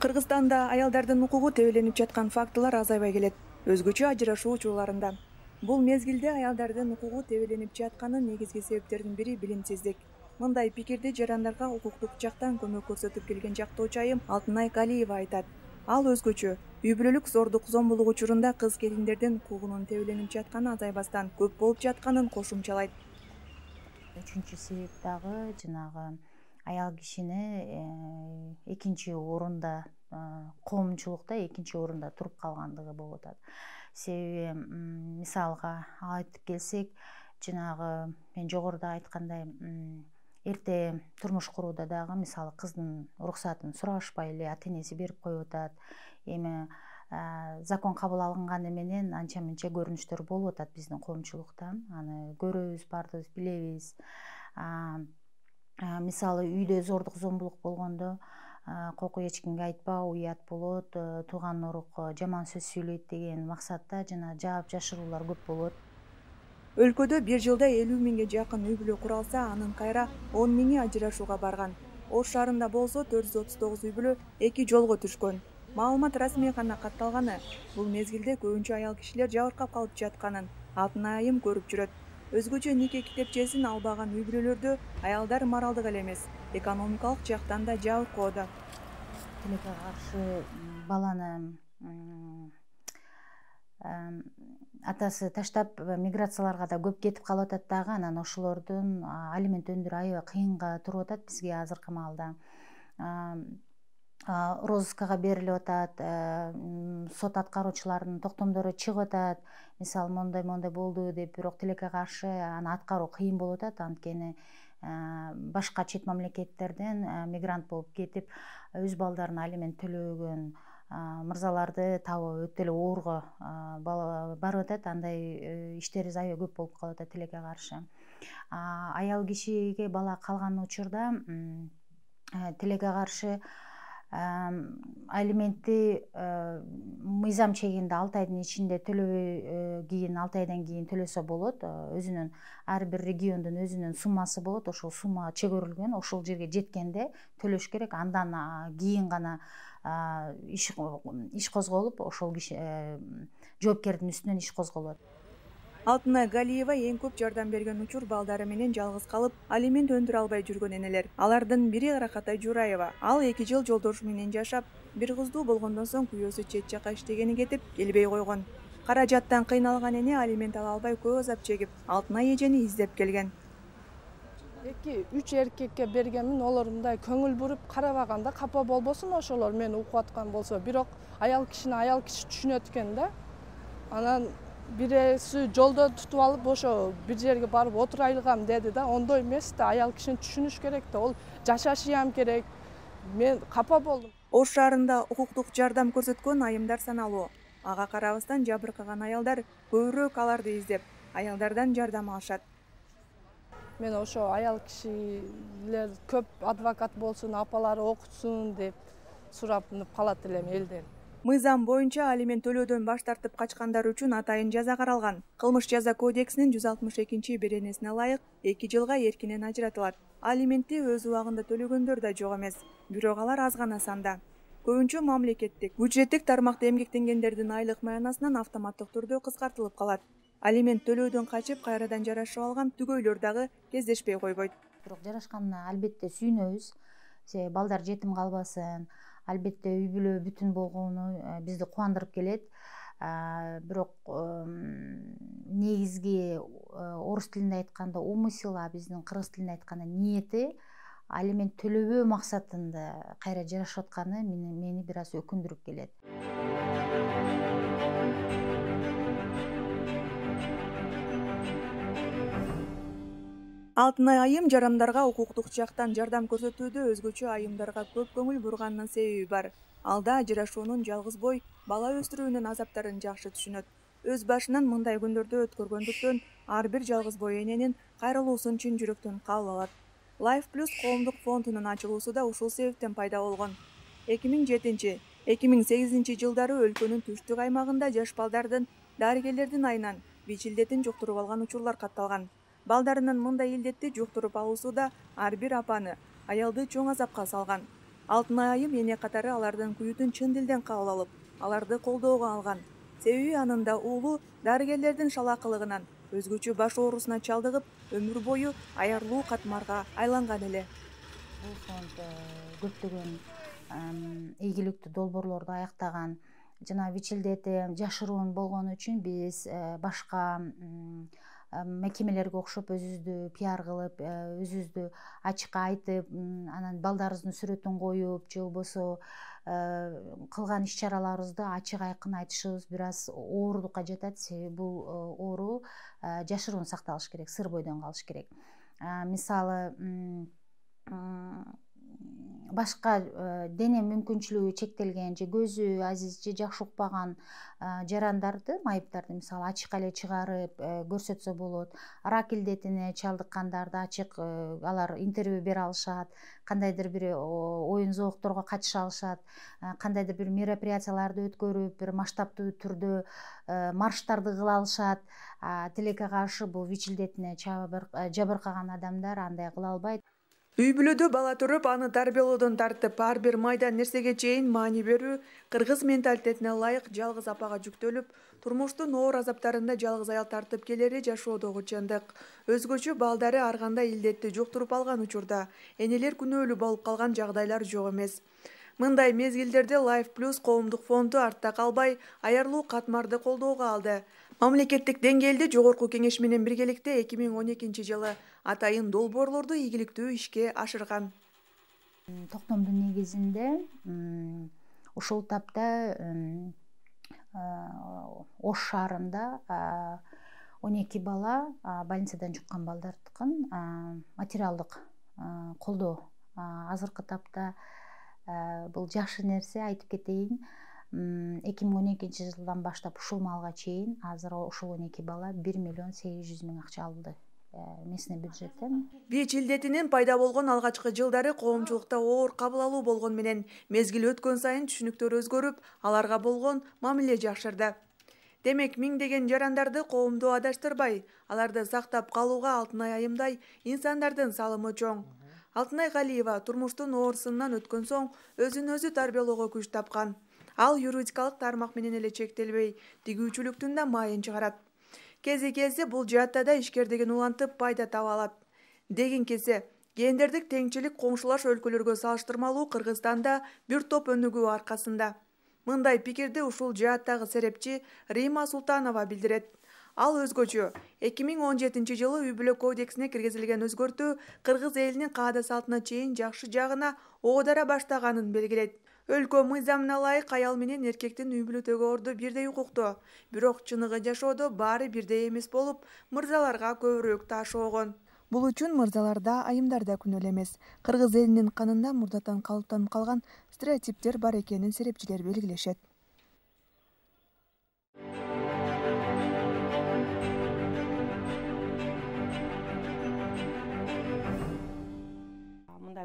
Кыргызстанда аялдардын укугу тебеленип жаткан фактылар азайбай келет. Өзгөчө ажырашуу учурларында. Бул мезгилде аялдардын укугу тебеленип жатканын негизги себептердин бири билимсиздик. Мындай пикирди жарандарга укуктук жактан көмөк көрсөтүп келген жактоочу айым Алтынай Галиева айтат. Ал өзгөчө үй бүлөлүк зордук зомбулук учурунда кыз келиндердин укугунун тебеленип жатканы азайбастан көп болуп жатканын кошумчалайт. Үчүнчү себеп дагы жанагы аял кишини экинчи орунда, коомчулукта экинчи орунда туруп калгандыгы болуп атат. Себеби мисалга айтып келсек, жанагы мен жогоруда айткандай, эрте турмуш курууда дагы мисалы кыздын уруксатын сурашпай эле ата энеси берип коюп атат. Эми закон кабыл алынганы менен анча мынча көрүнүштөр болуп атат биздин коомчулукта. Аны көрөбүз, баарыбыз билебиз. Мисалы үйдө зордук зомбулук болгондо коку эч кимге айтпа, уят болот, тууган урук жаман сөз сүйлөйт деген максатта жана жаап жашыруулар көп болот. Өлкөдө бир жылда 50 миңге жакын үй бүлө куралса, анын кайра 10 миңи ажырашууга барган. Ош шаарында болсо 439 үй бүлө 2 жолго түшкөн. Маалымат расмий гана катталганы. Бул мезгилде көбүнчө аял кишилер жабыркап калып жатканын Алтынай айым көрүп жүрөт. Өзгөчө нике китепчесин албаган үй бүлөлөрдө аялдар моралдык эле эмес, экономикалык жактан да жабыркоодо. Тилекке каршы баланы атасы таштап миграцияларга да көп кетип калып атат дагы, анан ошолордун алимент өндүрүү аябай кыйынга туруп атат бизге азыркы маалда. Розыскага берилип атат, сот аткаруучуларынын токтомдору чыгып атат. Мисалы мондай болду деп, бирок тилекке каршы аны аткаруу кыйын болуп атат, анткени башка чет мамлекеттерден мигрант болуп кетип, өз балдарына алимент төлөгөн мырзаларды табуу өтө эле оорго барып атат. Андай иштерибиз аябай көп болуп калып атат тилекке каршы. Аял кишиге бала калган учурда тилекке каршы алиментти мыйзам чегинде 6 айдын ичинде төлөбөй кийин 6 айдан кийин төлөсө болот. Өзүнүн ар бир региондун өзүнүн суммасы болот. Ошол сумма чегөрүлгөн. Ошол жерге жеткенде төлөш керек. Андан кийин гана иш козголуп, ошол киши жоопкердин үстүнөн иш козголот. Алтынай Галиева эң көп жардам берген учур балдары менен жалгыз калып, алимент өндүрө албай жүргөн энелер. Алардын бири Каракатай Жураева. Ал 2 жыл жолдошу менен жашап, бир кыздуу болгондон соң күйөөсү чет жака иштегени кетип, келбей койгон. Каражаттан кыйналган эне алимент ала албай көп азап чегип, Алтынай эжени издеп келген. 2-3 эркекке бергенмин, олар мындай көңүл буруп карабаганда капа болбосун ошолор мени укуп аткан болсо, бирок аял кишини аял киши түшүнөт экен да. Анан бирөөсү жолдо тутуп алып, ошо бир жерге барып отурайлыгам деди да. Ондой эмес да, аял кишини түшүнүш керек да, ол жашашыям керек. Мен капа болдум. Ош шаарында укуктук жардам көрсөткөн айымдар саналуу. Ага карабастан жабыркаган аялдар көбүрөөк аларды издеп, аялдардан жардам алышат. Мен ошо аял кишилер көп адвокат болсун, апалары окутсун деп сурап калат элем элден. Мыйзам боюнча алимент төлөөдөн баш тартып качкандар үчүн атайын жаза каралган. Кылмыш жаза кодексинин 162-беренесине ылайык 2 жылга эркинен ажыратылат. Алиментти өз убагында төлөгөндөр да жок эмес, бирок алар аз гана санда. Көбүнчө мамлекеттик, бюджеттик тармакта эмгектенгендердин айлык маянасынан автоматтык түрдө кыскартылып калат. Алимент төлөөдөн качып, кайрадан жарашып алган түгөйлөр дагы кездешпей койбойт. Бирок жарашканына албетте сүйүнөбүз. Себеби балдар жетим калбасын, албетте үй бүлө бүтүн болгону бизди кубандырып келет. Бирок негизги орус тилинде айтканда умысел, биздин кыргыз тилинде айтканда ниети алимент төлөбөө максатында кайра жарашып атканы мени бир аз өкүндүрүп келет. Алтынай айым жарандарга укуктук жактан жардам көрсөтүүдө өзгөчө айымдарга көп көңүл бурганынын себеби бар. Алда ажырашуунун жалгыз бой бала өстүрүүнүн азаптарын жакшы түшүнөт. Өз башынан мындай күндөрдү өткөргөндүктөн ар бир жалгыз бой эненин кайрылуусун чын жүрөктөн кабыл алат. Life Plus коомдук фондунун ачылуусу да ушул себептен пайда болгон. 2007-2008 жылдары өлкөнүн түштүк аймагында жаш балдардын дарыгерлердин айынан ВИЧ илдетин жуктуруп алган учурлар катталган. Балдарынын мындай илдетти жуктуруп алуусу да ар бир апаны, аялды чоң азапка салган. Алтынай айым эне катары алардын күйүтүн чын дилден кабыл алып, аларды колдоого алган. Себеби анын да уулу дарыгерлердин шалаакылыгынан өзгөчө баш оорусуна чалдыгып, өмүр бою аярлуу катмарга айланган эле. Бул фонд көптөгөн ийгиликтүү долбоорлорду аяктаган. Жана вичилдети жашыруун болгон үчүн биз башка мекемелерге окшоп өзүбүздү пиар кылып, өзүбүздү ачыкка айтып, анан балдарыбыздын сүрөтүн коюп, же болбосо кылган иш чараларыбызды ачык айкын айтышыбыз бир аз оорулукка жатат. Себеби бул оору жашыруун сакталыш керек, сыр бойдон калыш керек. Мисалы башка дене мүмкүнчүлүгү чектелген же көзү азиз же жакшы укпаган жарандарды, майыптарды мисалы ачыкка эле чыгарып көрсөтсө болот. Рак илдетине чалдыккандарды ачык алар интервью бере алышат, кандайдыр бир оюн зоокторго катыша алышат, кандайдыр бир мероприятияларды өткөрүп, бир масштабтуу түрдө марштарды кыла алышат. Тилекке каршы бул ВИЧ илдетине жабыркаган адамдар андай кыла албайт. Үй бүлөдө бала туруп, аны тарбиялоодон тартып, ар бир майда нерсеге чейин маани берүү кыргыз менталитетине ылайык жалгыз апага жүктөлүп, турмуштун оор азаптарында жалгыз аял тартып келери жашоодогу чындык. Өзгөчө балдары ар кандай илдетти жуктуруп алган учурда энелер күнөөлүү болуп калган жагдайлар жок эмес. Мындай мезгилдерде Life Plus коомдук фонду артта калбай, аярлуу катмарды колдоого алды. Мамлекеттик деңгээлде жогорку кеңеш менен биргеликте 2012 жылы атайын долбоорлорду ийгиликтүү ишке ашырган. Токтомдун негизинде ушул тапта Ош шаарында 12 бала больницадан чыккан балдардыкын материалдык колдоо. Азыркы тапта бул жакшы нерсе, айтып кетейин. 2012 жылдан баштап ушул маалга чейин азыр ушул 12 бала 1 миллион 800 миң акча алды местный бюджеттен. ВИЧ илдетинин пайда болгон алгачкы жылдары коомчулукта оор кабыл алуу болгон менен мезгил өткөн сайын түшүнүктөр өзгөрүп, аларга болгон мамиле жакшырды. Демек, миңдеген жарандарды коомдо адаштырбай, аларды сактап калууга Алтынай айымдай инсандардын салымы чоң. Алтынай Галиева турмуштун оор сынынан өткөн соң өзүн өзү тарбиялоого күч тапкан. Ал юридикалык тармак менен эле чектелбей, тигүүчүлүктүн да майын чыгарат. Кези бул жаатта да ишкердигин улантып пайда таба алат. Деген кезде гендердик теңчилик коңшулаш өлкөлөргө салыштырмалуу Кыргызстанда бир топ өнүгүү аркасында. Мындай пикирди ушул жааттагы серепчи Рима Султанова билдирет. Ал өзгөчө 2017 жылы үй бүлө кодексине киргизилген өзгөртүү кыргыз элинин каада салтына чейин жакшы жагына оодара баштаганын белгилейт. Өлкө мыйзамына ылайык аял менен эркектин үй бүлөдөгү орду бирдей укуктуу. Бирок чыныгы жашоодо баары бирдей эмес болуп, мырзаларга көбүрөөк таш огон. Бул үчүн мырзаларда, айымдарда күнөөлүү эмес. Кыргыз элинин канында мурдатан калыптанып калган стереотиптер бар экенин серепчилер белгилешет.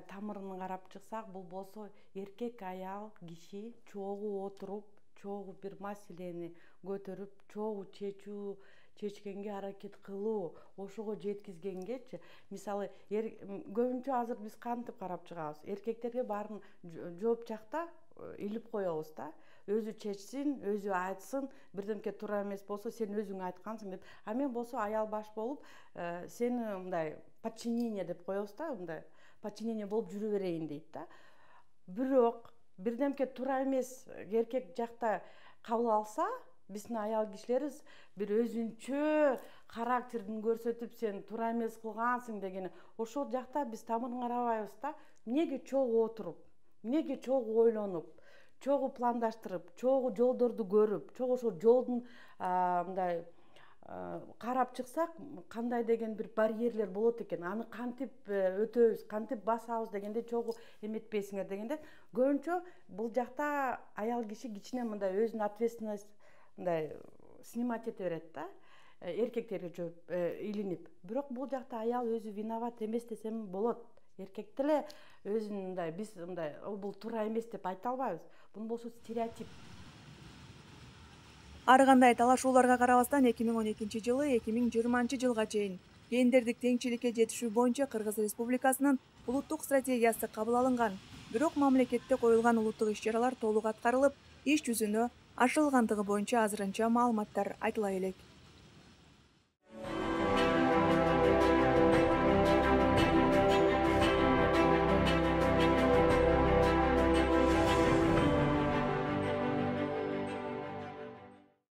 Тамырын карап чыксак, бул болсо эркек аял киши чогуу отуруп, чогуу бир маселени көтөрүп, чогуу чечкенге аракет кылуу, ошого жеткизгенгечи. Мисалы, көбүнчө азыр биз кантип карап чыгабыз? Эркектерге баарын жоопчакта илип коебуз да. Өзү чечсин, өзү айтсын, бирдемке туура эмес болсо сен өзүң айткансың деп. А мен болсо аял баш болуп, сени мындай подчинение деп коебуз да, мындай подчинение болуп жүрө берейин дейт да. Бирок бирдемке туура эмес эркек жакта кабыл алса, биздин аял кишилерибиз бир өзүнчө характерин көрсөтүп, сен туура эмес кылгансың деген, ошол жакта биз тамырын карабайбыз да. Эмнеге чогуу отуруп, эмнеге чогуу ойлонуп, чогуу пландаштырып, чогуу жолдорду көрүп, чогуу ошол жолдун мындай карап чыксак, кандай деген бир барьерлер болот экен. Аны кантип өтөбүз, кантип басабыз дегенде чогуу эметпейсиңер дегенде, көбүнчө бул жакта аял киши кичине мындай өзүнүн ответственность мындай снимать эте берет да, эркектерге жооп илинип. Бирок бул жакта аял өзү виноват эмес десем болот. Эркек деле өзүн мындай биз мындай бул туура эмес деп айта албайбыз. Бул болсо стереотип. Ар кандай талашууларга карабастан 2012 жылы 2020 жылга чейин гендердик теңчиликке жетишүү боюнча Кыргыз Республикасынын улуттук стратегиясы кабыл алынган. Бирок мамлекетте коюлган улуттук иш-чаралар толук аткарылып, иш жүзүнө ашырылгандыгы боюнча азырынча маалыматтар айтыла элек.